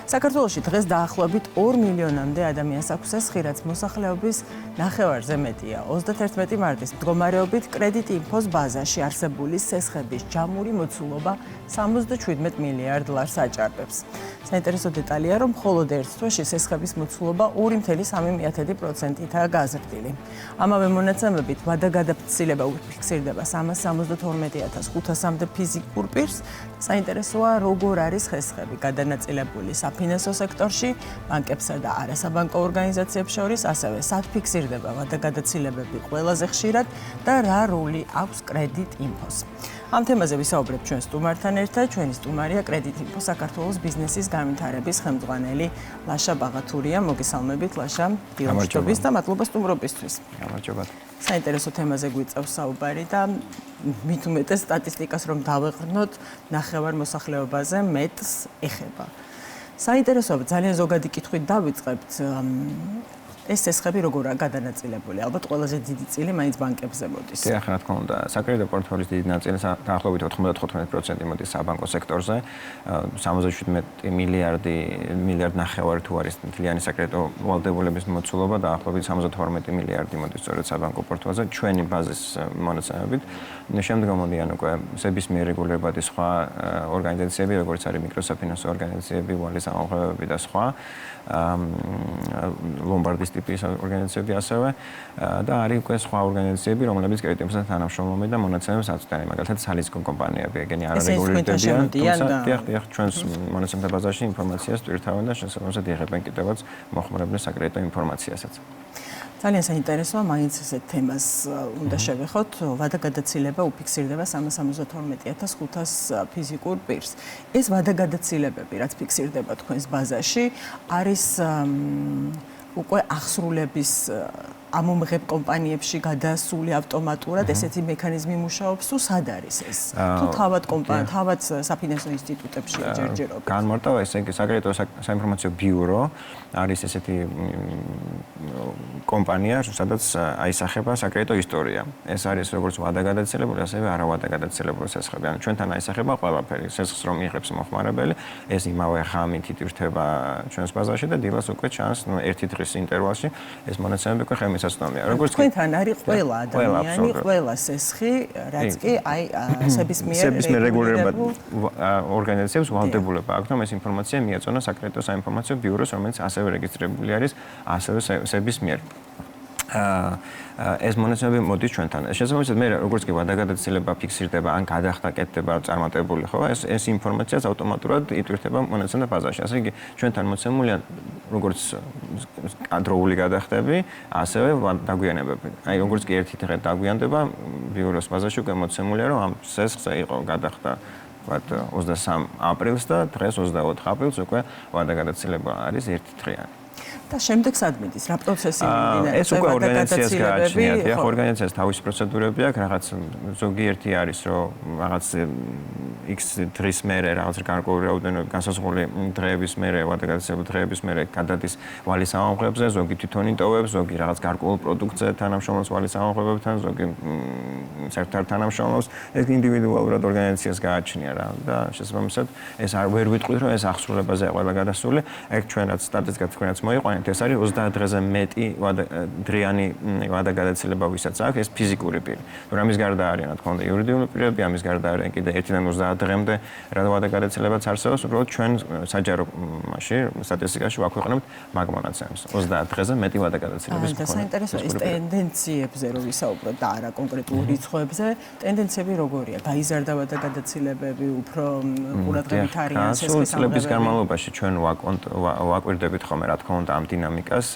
საქართველოში დღეს დაახლოებით 2 მილიონამდე ადამიანს აქვს სესხი, რაც მოსახლეობის ნახევარზე მეტია. 31 მარტის მდგომარეობით კრედიტ ინფოს ბაზაში არსებული სესხების ჯამური მოცულობა 77 მილიარდ ლარს აჭარბებს. საინტერესო დეტალია, რომ მხოლოდ ერთ თვეში სესხების მოცულობა 2,1%-ითაა გაზრდილი. ამავე მონაცემებით ვადაგადაცილება უფიქსირდება 372,500-მდე ფიზიკურ პირს. საინტერესოა, როგორ არის ხესხები გადანაწილებული საფინანსო სექტორში, ბანკებსა და არასაბანკო ორგანიზაციებს შორის, ასევე სად ფიქსირდება ვადაგადაცილებები ყველაზე ხშირად და რა როლი აქვს კრედიტ ინფოს. ამ თემაზე ვისაუბრებ ჩვენ სტუმართან ერთად. ჩვენი სტუმარია კრედიტ ინფო საქართველოს ბიზნესის განვითარების ხელმძღვანელი ლაშა ბაღათურია. მოგესალმებით ლაშა, დილამშვიდობის და მადლობა სტუმრობისთვის. გამარჯობათ. საინტერესო თემაზე გვიწევს საუბარი და მით უმეტეს სტატისტიკას რომ დავეყრდნოთ, ნახევარ მოსახლეობაზე მეტს ეხება. საინტერესოა, ძალიან ზოგადი კითხვით დავიწყებთ. ეს სესხები როგორაა გადანაწილებული? ალბათ ყველაზე დიდი წილი მაინც ბანკებზე მოდის. დიახ, რა თქმა უნდა, საკრედიტო პორტფოლის დიდი ნაწილი დაახლოებით 95% მოდის საბანკო სექტორზე. 77 მილიარდ ნახევარი თუ არის მთლიანი საკრედიტო ვალდებულების მოცულობა, დაახლოებით 72 მილიარდი მოდის სწორედ საბანკო პორტფელზე. ჩვენი ბაზის მონაცემებით, შემდეგ მომდიან უკვე სებისმიერ რეგულირებადი სხვა ორგანიზაციები, როგორც არის მიკროსაფინანსო ორგანიზაციები, ვალის ამოღებები და სხვა. ლომბარდის ტიპის ორგანიზაციები ასევე და არის უკვე სხვა ორგანიზაციები, რომლებიც კრედიტ ინფოსთან თანამშრომლობენ და მონაცემებს აწვდიან, მაგალითად სალიცკო კომპანიები, ეგენი არარეგულირებადია, თუმცა ჩვენს მონაცემთა ბაზაში ინფორმაციას ტვირთავენ და შესაბამისად იღებენ კიდევაც მოხმარებლის საკრედიტო ინფორმაციასაც. ძალიან საინტერესოა, მაინც ესეთ თემას უნდა შევეხოთ. ვადაგადაცილება უფიქსირდება 372,500 ფიზიკურ პირს. ეს ვადაგადაცილებები, რაც ფიქსირდება თქვენს ბაზაში, არის უკვე ახსრულების ამომღებ კომპანიებში გადასული ავტომატურად ესეთი მექანიზმი მუშაობს თუ სად არის ეს? თუ თავად საფინანსო ინსტიტუტებში ჯერჯერობით. განმარტავა ესე იგი საკრედიტო საინფორმაციო ბიურო არის ესეთი კომპანია, სადაც აისახება საკრედიტო ისტორია. ეს არის როგორც ვადაგადაცილებული, ასევე არავადაგადაცილებული სესხები. ანუ ჩვენთან აისახება ყველაფერი. სესხს რომ იღებს მოხმარებელი, ეს იმავე ღამით იტვირთება ჩვენს ბაზაში და დილას უკვე ჩანს ერთი დღის ინტერვალში ეს მონაცემები უკვე ხელმისაწვდომია. როგორც თქვენთან არის ყველა ადამიანი, ყველა სესხი, რაც კი აი სებისმიერ რეგულირებად ორგანიზაციებს ვალდებულება აქვს, რომ ეს ინფორმაცია მიაწვდოს საკრედიტო საინფორმაციო ბიუროს, რომელიც ასევე რეგისტრირებული არის, ასევე სებისმიერ ეს მონაცემები მოდის ჩვენთან. შესაბამისად, მე როგორც კი ვადაგადაცილება ფიქსირდება, ან გადახდა კეთდება წარმატებული, ხო, ეს ინფორმაციაც ავტომატურად იტვირთება მონაცემთა ბაზაში. ასე იგი, ჩვენთან მოცემულია როგორც დროული გადახდები, ასევე დაგვიანებები. აი, როგორც კი ერთი დღე დაგვიანდება, ბიუროს ბაზაში უკვე მოცემულია, რომ ამ სესხზე იყო გადახდა 23 აპრილს და დღეს 24 აპრილს უკვე ვადაგადაცილება არის ერთი დღიანი. და შემდეგ სად მიდის? რა პროცესი მიმდინარეობს? ეს უკვე ორგანიზაციას გააჩნია. დიახ, ორგანიზაციას თავისი პროცედურები აქვს, რაღაც ზოგიერთი არის, რომ რაღაც X დღის მერე, რაღაც გარკვეული რაოდენობით განსაზღვრული დღეების მერე, ვადაგადაცილების დღეების მერე გადადის ვალის ამოღებებზე, ზოგი თვითონ იტოვებს, ზოგი რაღაც გარკვეულ პროდუქტზე თანამშრომლობს ვალის ამოღებებთან, ზოგი საერთოდ თანამშრომლობს. ეს ინდივიდუალურად ორგანიზაციას გააჩნია რა და შესაბამისად ეს ვერ ვიტყვით, რომ ეს ახსრულებაზეა ყველა გადასული. ეგ ჩვენ რაც სტატისტიკად თქვენაც მოიყვანეთ, ეს არის 30 დღეზე მეტი დღიანი ვადაგადაცილება, ვისაც აქვს ეს ფიზიკური პირი. რომ ამის გარდა არიან, რა თქმა უნდა, იურიდიული პირები, ამის გარდა არიან კიდე 1-დან 30 დღემდე რა ვადაგადაცილებაც არსებობს, უბრალოდ ჩვენ საჯარო სტატისტიკაში ვაქვეყნებთ მაგ მონაცემებს. 30 დღეზე მეტი ვადაგადაცილების მქონე. და საინტერესოა ეს ტენდენციებზე რო ვისაუბროთ და არა კონკრეტულ რიცხვებზე, ტენდენციები როგორია? გაიზარდა ვადაგადაცილებები, უფრო ყურადღებით არიან სესხის წლების განმავლობაში ჩვენ ვაკვირდებით ხოლმე, რა თქმა უნდა, ამ დინამიკას.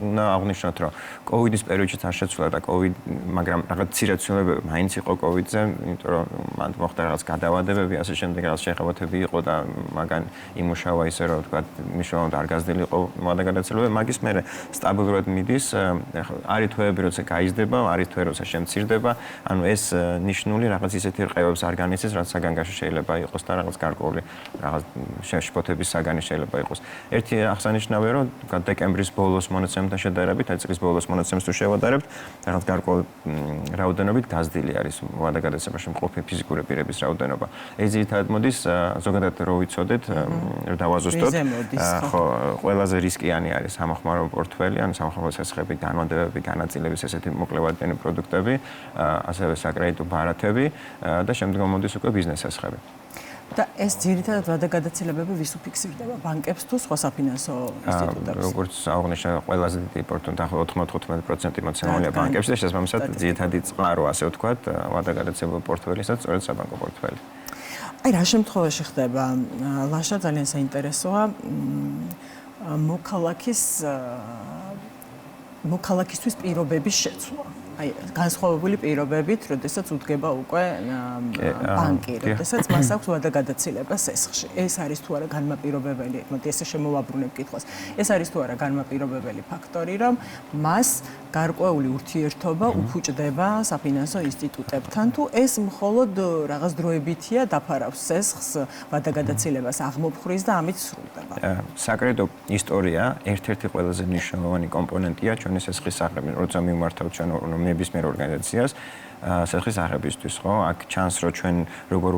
უნდა აღვნიშნოთ, რომ კოვიდის პერიოდშიც არ შეცვლა და მაგრამ რაღაც მცირე ცვლილებები მაინც იყო კოვიდზე, იმიტომ რომ მან მოხდა რაღაც გადავადებები, ასე შემდეგ რაღაც შეხებათები იყო და მაგან იმუშავა ისე რომ თქვა, მნიშვნელოვნად არ გაზრდილი იყო ვადაგადაცილება, მაგის მერე სტაბილურად მიდის. არის თვეები, როცა გაიზრდება, არის თვე, როცა შემცირდება. ანუ ეს ნიშნული რაღაც ისეთი რყევებს არ განიცდის, რაც საგანგაშო შეიძლება იყოს და რაღაც გარკვეული რაღაც შეშფოთების საგანი შეიძლება იყოს. ერთი აღსანიშნავი იმისავე, რომ დეკემბრის ბოლოს მონაცემთან შედარებით, აი წლის ბოლოს მონაცემს თუ შევადარებთ, რაღაც გარკვეული რაოდენობით გაზრდილი არის ვადაგადაცემაში მყოფი ფიზიკური პირების რაოდენობა. ეს ძირითადად მოდის ზოგადად რო ვიცოდეთ, რომ დავაზუსტოთ, ხო, ყველაზე რისკიანი არის სამხმარო პორტფელი, ანუ სამხმარო ცეცხლები, განმანდებები, განაწილების ესეთი მოკლევადიანი პროდუქტები, ასევე საკრედიტო ბარათები და შემდგომ მოდის უკვე ბიზნეს ცეცხლები. და ეს ძირითადად ვადაგადაცილებები ვის უფიქსირდება? ბანკებს თუ სხვა საფინანსო ინსტიტუტებს? როგორც აღნიშნა, ყველაზე დიდი პორტფელი დაახლოებით 95% მოცემულია ბანკებში და შესაბამისად ძირითადი წყარო, ასე ვთქვათ, ვადაგადაცილებელ პორტფელისაც სწორედ საბანკო პორტფელი. აი რა შემთხვევაში ხდება? ლაშა ძალიან საინტერესოა. მოქალაქისთვის პირობების შეცვლა. აი განსხვავებული პირობებით, როდესაც უდგება უკვე ბანკი, როდესაც მას აქვს ვადაგადაცილება სესხლში. ეს არის თუ არა განმაპირობებელი, მოდი ესე შემოვაბრუნებ კითხვას. ეს არის თუ არა განმაპირობებელი ფაქტორი, რომ მას გარკვეული ურთიერთობა უფუჭდება საფინანსო ინსტიტუტებთან, თუ ეს მხოლოდ რაღაც დროებითია დაფარავს სესხლს, ვადაგადაცილებას აღმოფხრის და ამით სრულდება. საკრედიტო ისტორია ერთ-ერთი ყველაზე მნიშვნელოვანი კომპონენტია ჩვენი სესხლის აღრევი, როცა მიმართავთ ჩვენ ნებისმიერ ორგანიზაციას სესხლის აღრევისთვის, ხო? აქ ჩანს, რომ ჩვენ როგორ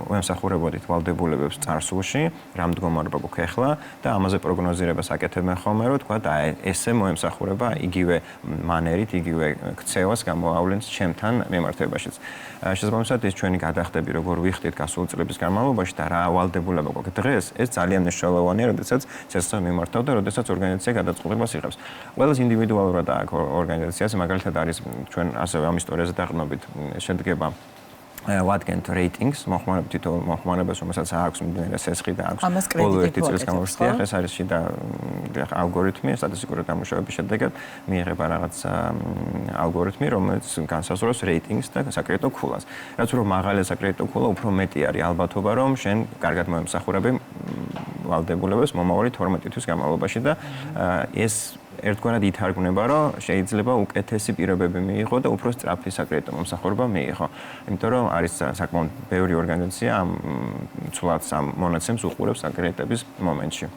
ვემსახურებოდით ვალდებულებებს წარსულში, რა მდგომარეობა გვაქვს ახლა და ამაზე პროგნოზირებას აკეთებენ ხოლმე, რომ თქვა და ესე მოემსახურება იგივე მანერით, იგივე ქცევას გამოავლენს ჩემთან მიმართებაშიც. შესაბამისად, ეს ჩვენი გადახდები, როგორ ვიხდით გასული წლების განმავლობაში და რა ვალდებულება გვაქვს დღეს, ეს ძალიან მნიშვნელოვანია, როდესაც სესხლს მიმართავ და როდესაც ორგანიზაცია გადაწყვეტილებას იღებს. ყველას ინდივიდუალურად აქვს ორგანიზაციას, მაგალითად არის ჩვენ ასევე ამ ისტორიაზე დაყრდნობით შედგება ვადგენთ რეიტინგს, მოხმარებით თითოეულ მოხმარებას, რომელსაც აქვს მიმდინარე სესხლი და აქვს ბოლო ერთი წლის განმავლობაში. ეს არის შიდა ალგორითმი, სტატისტიკური დამუშავების შედეგად მიიღება რაღაც ალგორითმი, რომელიც განსაზღვრავს რეიტინგს და საკრედიტო ქულას. რაც უფრო მაღალია საკრედიტო ქულა, უფრო მეტი არის ალბათობა, რომ შენ კარგად მოემსახურები ვალდებულებას მომავალი 12 თვის განმავლობაში და ეს ერთგვარად ითარგმნება, რომ შეიძლება უკეთესი პირობები მიიღო და უფრო სწრაფი საკრედიტო მომსახურება მიიღო. იმიტომ რომ არის საკმაოდ ბევრი ორგანიზაცია ამ ცვლადს ამ მონაცემს უყურებს საკრედიტების მომენტში.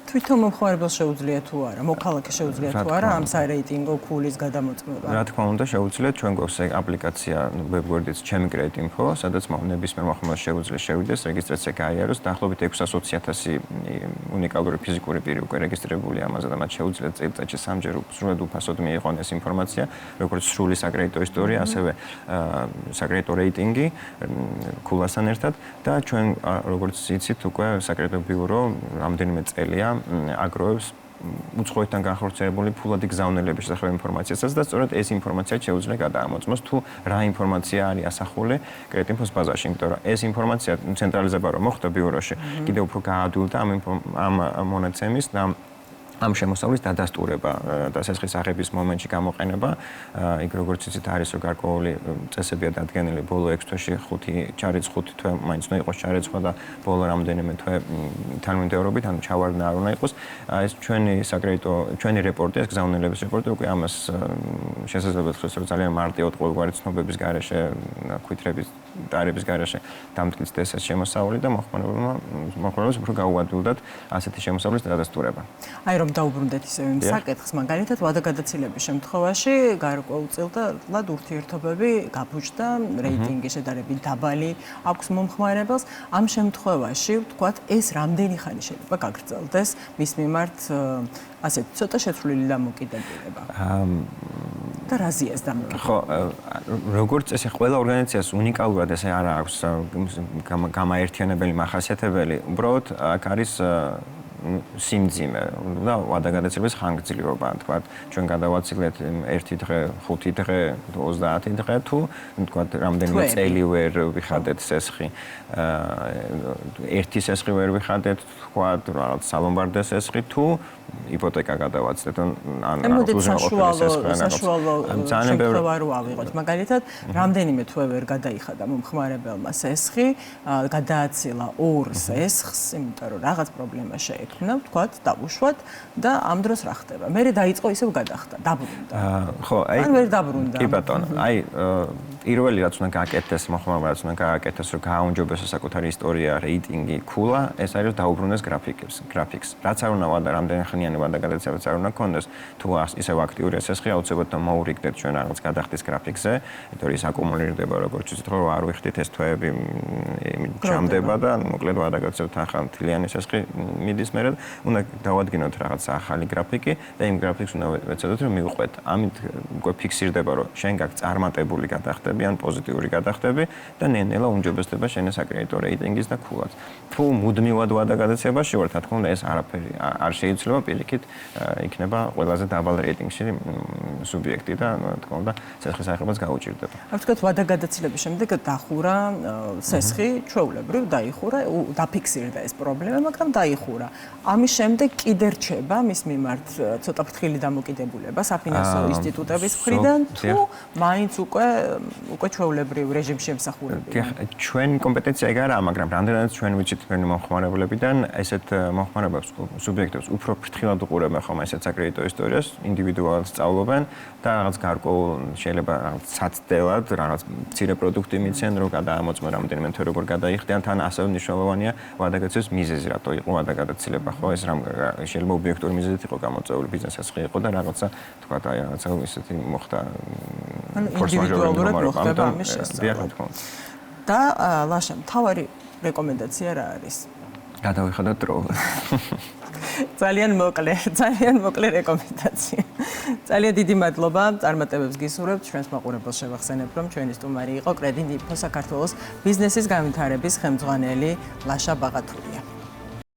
თვითონ მომხმარებელს შეუძლია თუ არა, მოქალაქეს შეუძლია თუ არა ამ სარეიტინგო ქულის გადამოწმება? რა თქმა უნდა, შეუძლიათ. ჩვენ გვაქვს აპლიკაცია ვებგვერდით ჩემი კრედიტ ინფო, სადაც ნებისმიერ მოხმარებელს შეუძლია შევიდეს, რეგისტრაცია გაიაროს. დაახლოებით 620,000 უნიკალური ფიზიკური პირი უკვე რეგისტრირებულია ამაზე და მათ შეუძლიათ წელიწადში 3 ჯერ სრულად უფასოდ მიიღონ ეს ინფორმაცია, როგორც სრული საკრედიტო ისტორია, ასევე საკრედიტო რეიტინგი ქულასთან ერთად და ჩვენ როგორც იცით, უკვე საკრედიტო ბიურო რამდენიმე წელია აგროვებს უცხოეთთან განხორციელებული ფულადი გზავნილების შესახებ ინფორმაციასაც და სწორედ ეს ინფორმაცია შეუძლია გადაამოწმოს თუ რა ინფორმაცია არის ასახული კრედიტ ინფოს ბაზაში, იმიტომ რომ ეს ინფორმაცია ცენტრალიზება რომ მოხდა ბიუროში, კიდევ უფრო გაადვილდა ამ მონაცემის და ამ შემოსავლის დადასტურება და სესხლის აღების მომენტში გამოყენება. იქ როგორც იცით არის რომ გარკვეული წესებია დადგენილი ბოლო 6 თვეში 5 თვე მაინც უნდა იყოს ჩარეცხვა და ბოლო რამდენიმე თვე თანმიმდევრობით, ანუ ჩავარდნა არ უნდა იყოს. ეს ჩვენი რეპორტი, ეს გზავნილების რეპორტი უკვე ამას შესაძლებლად ხსოვს, რომ ძალიან მარტივად ყოველგვარი ცნობების გარეშე, ქვითრების დარების გარეშე დამტკიცდა ეს შემოსავალი და მოხმარებელს უფრო გაუადვილდათ ასეთი შემოსავლის დადასტურება. აი რომ დაუბრუნდეთ ისევ იმ საკითხს, მაგალითად ვადაგადაცილების შემთხვევაში გარკვეულწილად ურთიერთობები გაბუჯდა, რეიტინგი შედარებით დაბალი აქვს მომხმარებელს. ამ შემთხვევაში, ვთქვათ, ეს რამდენი ხანი შეიძლება გაგრძელდეს მის მიმართ ასეთ ცოტა შეცვლილი დამოკიდებულება? და რა ზიას დამოკიდებული? ხო, როგორც ესე ყველა ორგანიზაციას უნიკალურად ესე არა აქვს გამაერთიანებელი მახასიათებელი, უბრალოდ აქ არის სიმძიმე და ვადაგადაცილების ხანგრძლივობა, თქვათ, ჩვენ გადავაცილეთ 1 დღე, 5 დღე, 30 დღე თუ თქვათ, რამდენიმე წელი ვერ ვიხადეთ სესხლი. ერთი სესხლი ვერ ვიხადეთ, თქვათ, რაღაც სალომბარდე სესხლი თუ იპოთეკა გადავაცდეთ ან საშუალო შემთხვევა რო ავიღოთ. მაგალითად, რამდენიმე თვე ვერ გადაიხადა მომხმარებელმა სესხლი, გადააცილა ორ სესხლს, იმიტომ რომ რაღაც პრობლემა შეექმნა. შექმნა, ვთქვათ, დავუშვათ და ამ დროს რა ხდება? მერე დაიწყო ისევ გადახდა, დაბრუნდა. ხო, აი. ან ვერ დაბრუნდა. კი ბატონო, აი პირველი რაც უნდა გააკეთდეს, მოხმარება რაც უნდა გააკეთდეს, რომ გააუმჯობესოს საკუთარი ისტორია, რეიტინგი, ქულა, ეს არის რომ დაუბრუნდეს გრაფიკს. რაც არ უნდა ვადა რამდენხნიანი ვადაგადაცებაც არ უნდა გქონდეს, თუ ისევ აქტიური სესხი აუცილებლად მოურიგდეთ ჩვენ რაღაც გადახდის გრაფიკზე, იმიტომ რომ ის აკუმულირდება როგორც ვთქვით, რომ არ ვიხდით ეს თვეები ჩამდება და მოკლედ ვადაგაცებთ ახალ მთლიანი სესხი მიდის მერე, უნდა დავადგინოთ რაღაც ახალი გრაფიკი და იმ გრაფიკს უნდა ვეცადოთ რომ მივყვეთ. ამით უკვე ფიქსირდება რომ შენ გაქვს წარმატებული გადახდები ან პოზიტიური გადახდები და ნელ-ნელა უმჯობესდება შენი საკრედიტო რეიტინგის და ქულაც. თუ მუდმივად ვადაგადაცებაში ვარ, რა თქმა უნდა, ეს არაფერი არ შეიძლება პირიქით იქნება ყველაზე დაბალ რეიტინგში სუბიექტი და რა თქმა უნდა, სესხის აღებას გაუჭირდება. ასე ვთქვათ, ვადაგადაცილების შემდეგ დახურა სესხი, ჩვეულებრივ დაიხურა, დაფიქსირდა ეს პრობლემა, მაგრამ დაიხურა. ამის შემდეგ კიდე რჩება მის მიმართ ცოტა ფრთხილი დამოკიდებულება საფინანსო ინსტიტუტების მხრიდან თუ მაინც უკვე ჩვეულებრივ რეჟიმში ემსახურებია. ჩვენი კომპეტენცია ეგ არაა, მაგრამ რამდენადაც ჩვენ ვიცით ჩვენი მომხმარებლებიდან ესეთ მომხმარებლებს სუბიექტებს უფრო ფრთხილად უყურებენ ხომ ესეთ საკრედიტო ისტორიას, ინდივიდუალურად სწავლობენ და რაღაც გარკვეულ შეიძლება რაღაც საცდელად რაღაც მცირე პროდუქტი მიცენ, რომ გადაამოწმო რამდენიმე თვე როგორ გადაიხდიან, თან ასევე მნიშვნელოვანია ვადაგაცების მიზეზი, რატო იყო ვადაგადაცილება, ხო ეს შეიძლება ობიექტური მიზეზით იყო გამოწვეული, ბიზნესასხი იყო და რაღაცა თქვა აი რაღაცა ისეთი მოხდა ინდივიდუალურად მოხდება ამის შესწავლა. და ლაშა, მთავარი რეკომენდაცია რა არის? გადავიხადოთ დრო. ძალიან მოკლე რეკომენდაცია. ძალიან დიდი მადლობა, წარმატებებს გისურვებთ. ჩვენს მაყურებელს შევახსენებ, რომ ჩვენი სტუმარი იყო კრედიტ ინფო საქართველოს ბიზნესის განვითარების ხელმძღვანელი ლაშა ბაღათურია.